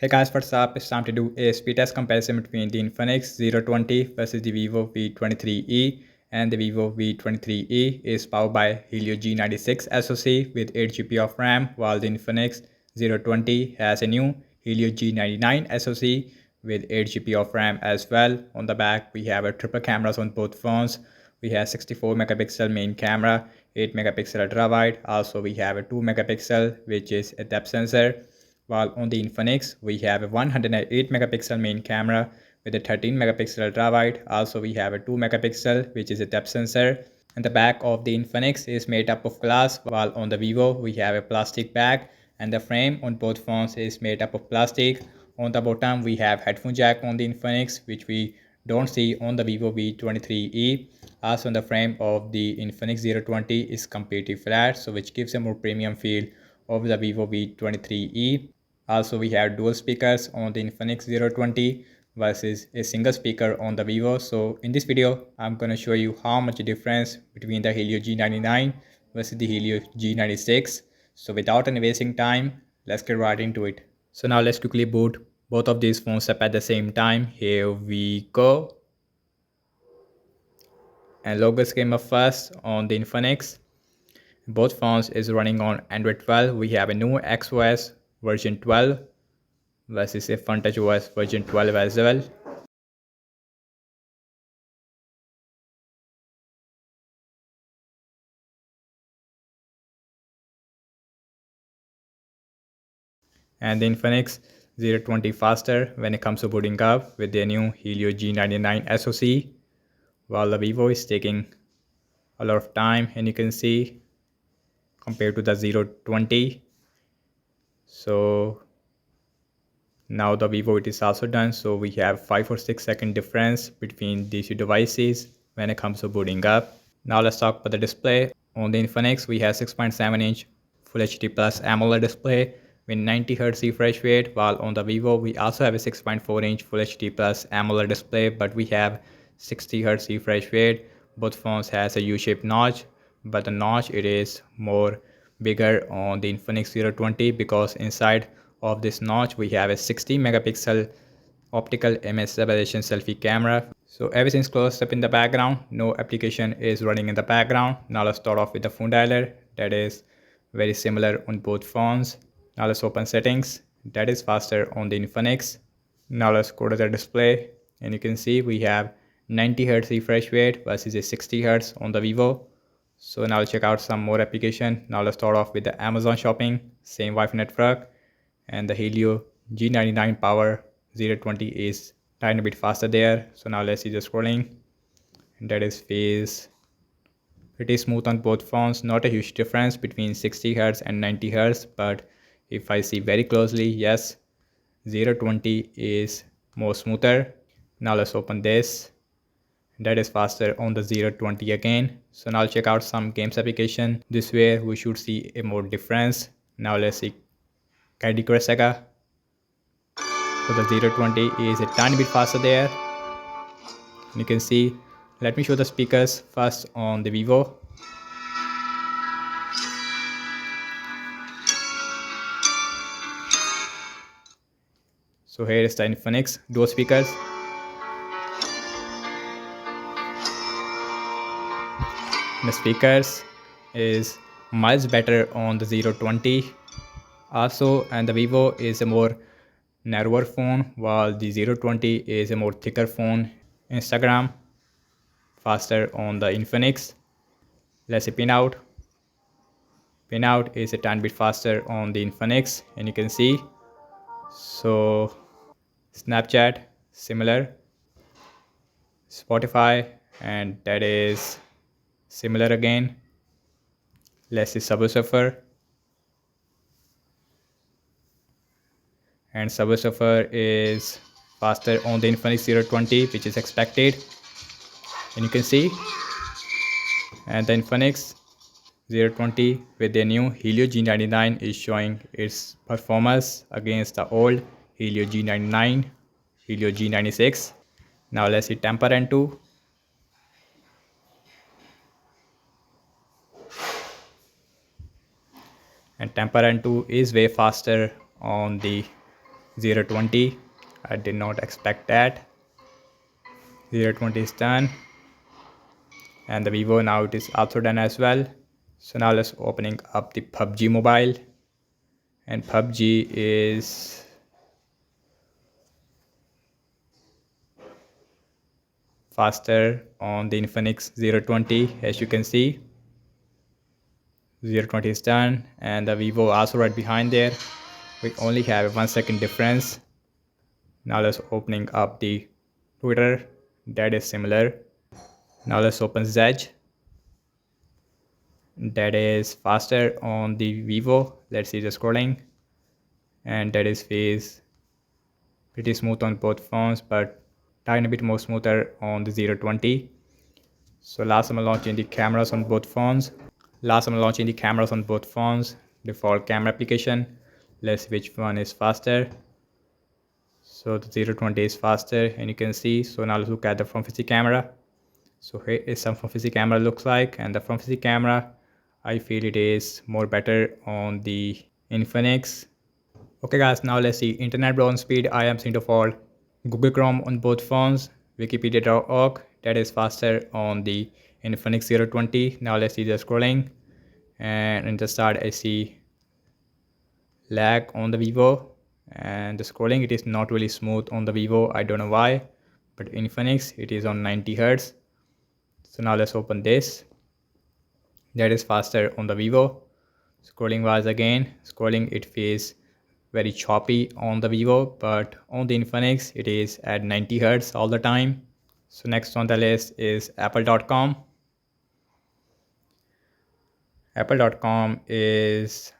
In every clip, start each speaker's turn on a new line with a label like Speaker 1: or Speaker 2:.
Speaker 1: Hey guys, what's up? It's time to do a speed test comparison between the Infinix 020 versus the Vivo V23e, and the Vivo V23e is powered by Helio G96 SoC with 8 GB of RAM, while the Infinix 020 has a new Helio G99 SoC with 8 GB of RAM as well. On the back, we have a triple cameras on both phones. We have 64 megapixel main camera, 8 megapixel ultra wide. Also, we have a 2 megapixel which is a depth sensor, while on the Infinix we have a 108 megapixel main camera with a 13 megapixel ultra wide. Also we have a 2 megapixel which is a depth sensor. And the back of the Infinix is made up of glass, while on the Vivo we have a plastic back, and the frame on both phones is made up of plastic. On the bottom we have headphone jack on the Infinix, which we don't see on the Vivo V23e. Also on the frame of the Infinix 020 is completely flat, so which gives a more premium feel of the Vivo V23e. Also we have dual speakers on the Infinix 020 versus a single speaker on the Vivo. So in this video I'm going to show you how much difference between the Helio G99 versus the Helio G96. So without any wasting time, let's get right into it. So now let's quickly boot both of these phones up at the same time. Here we go. And logos came up first on the Infinix. Both phones is running on Android 12. We have a new XOS version 12 versus a FunTouch OS version 12 as well. And the Infinix 020 faster when it comes to booting up with their new Helio G99 SoC, while the Vivo is taking a lot of time, and you can see compared to the 020. So now the Vivo it is also done, so we have 5 or 6 second difference between these two devices when it comes to booting up. Now let's talk about the display. On the Infinix we have 6.7-inch Full HD Plus AMOLED display with 90Hz refresh rate, while on the Vivo we also have a 6.4-inch Full HD Plus AMOLED display, but we have 60Hz refresh rate. Both phones has a U-shaped notch, but the notch it is more bigger on the Infinix 020 because inside of this notch we have a 60 megapixel optical image stabilization selfie camera. So everything's closed up in the background, no application is running in the background. Now let's start off with the phone dialer, that is very similar on both phones. Now let's open settings, that is faster on the Infinix. Now let's go to the display, and you can see we have 90Hz refresh rate versus a 60Hz on the Vivo. So now I'll check out some more application. Now let's start off with the Amazon shopping, same Wi-Fi network, and the Helio G99 power 020 is tiny bit faster there. So now let's see the scrolling, and that is phase pretty smooth on both phones, not a huge difference between 60Hz and 90Hz, but if I see very closely, yes, 020 is more smoother. Now let's open this, that is faster on the 020 again. So now I'll check out some games application, this way we should see a more difference. Now let's see Candy Crush Saga. So the 020 is a tiny bit faster there. And you can see, let me show the speakers first on the Vivo. So here is the Infinix dual speakers. The speakers is much better on the 020 also, and the Vivo is a more narrower phone, while the 020 is a more thicker phone. Instagram faster on the Infinix. Let's see pinout. Pinout is a tiny bit faster on the Infinix, and you can see. So Snapchat similar, Spotify, and that is similar again. Let's see Subway Surfer, and Subway Surfer is faster on the Infinix 020, which is expected, and you can see. And the Infinix 020 with their new Helio G99 is showing its performance against the old Helio G99, Helio G96. Now let's see Temper N2. And Temper N2 is way faster on the 020. I did not expect that. 020 is done, and the Vivo now it is also done as well. So now let's opening up the PUBG mobile, and PUBG is faster on the Infinix 020. As you can see, 020 is done, and the Vivo also right behind there. We only have a 1 second difference. Now let's opening up the Twitter, that is similar. Now let's open Zedge, that is faster on the Vivo. Let's see the scrolling, and that is phase pretty smooth on both phones, but tiny bit more smoother on the 020. So last I'm launching the cameras on both phones. Default camera application. Let's see which one is faster. So the 020 is faster, and you can see. So now let's look at the front facing camera. So here is some front facing camera looks like, and the front facing camera, I feel it is more better on the Infinix. Okay guys, now let's see internet browsing speed. I am seeing default Google Chrome on both phones, wikipedia.org, that is faster on the Infinix 020. Now let's see the scrolling, and in the start I see lag on the Vivo, and the scrolling it is not really smooth on the Vivo. I don't know why, but Infinix it is on 90 Hz. So now let's open this, that is faster on the Vivo. Scrolling wise again, scrolling it feels very choppy on the Vivo, but on the Infinix it is at 90 Hz all the time. So next on the list is apple.com. Apple.com is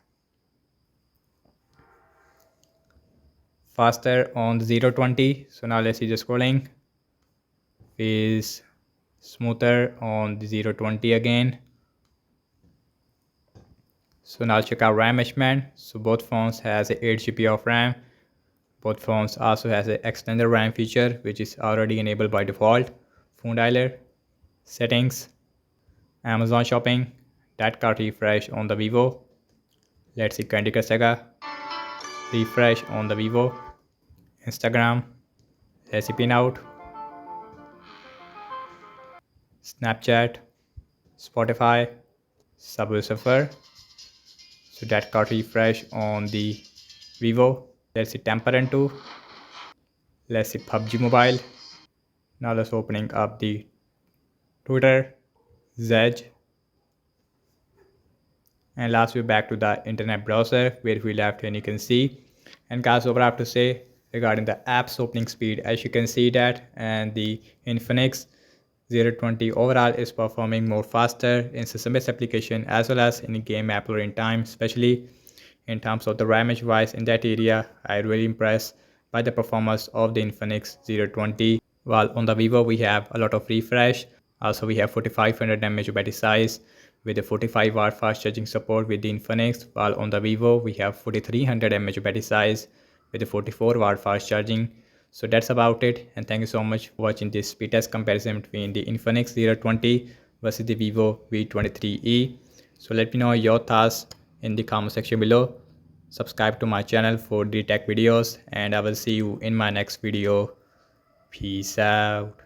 Speaker 1: faster on the 020. So now let's see the scrolling is smoother on the 020 again. So now check out RAM measurement. So both phones has a 8 GB of RAM. Both phones also has an extended RAM feature, which is already enabled by default. Phone dialer, settings, Amazon shopping, that card refresh on the Vivo. Let's see Candy Crush Saga, refresh on the Vivo. Instagram, let's see Pinout, Snapchat, Spotify, Subway Surfer. So that card refresh on the Vivo. Let's see Temper 2. Let's see PUBG Mobile. Now let's opening up the Twitter, Zedge, and last we're back to the internet browser where we left, and you can see. And guys, what I have to say regarding the app's opening speed, as you can see that, and the Infinix 020 overall is performing more faster in system-based application as well as in game app loading time, especially in terms of the RAM wise. In that area I really impressed by the performance of the Infinix 020. While on the Vivo we have a lot of refresh. Also we have 4500 mAh battery size with a 45 watt fast charging support with the Infinix, while on the Vivo we have 4300 mAh battery size with a 44 watt fast charging. So that's about it, and thank you so much for watching this speed test comparison between the Infinix 020 versus the Vivo V23e. So let me know your thoughts in the comment section below. Subscribe to my channel for the tech videos, and I will see you in my next video. Peace out.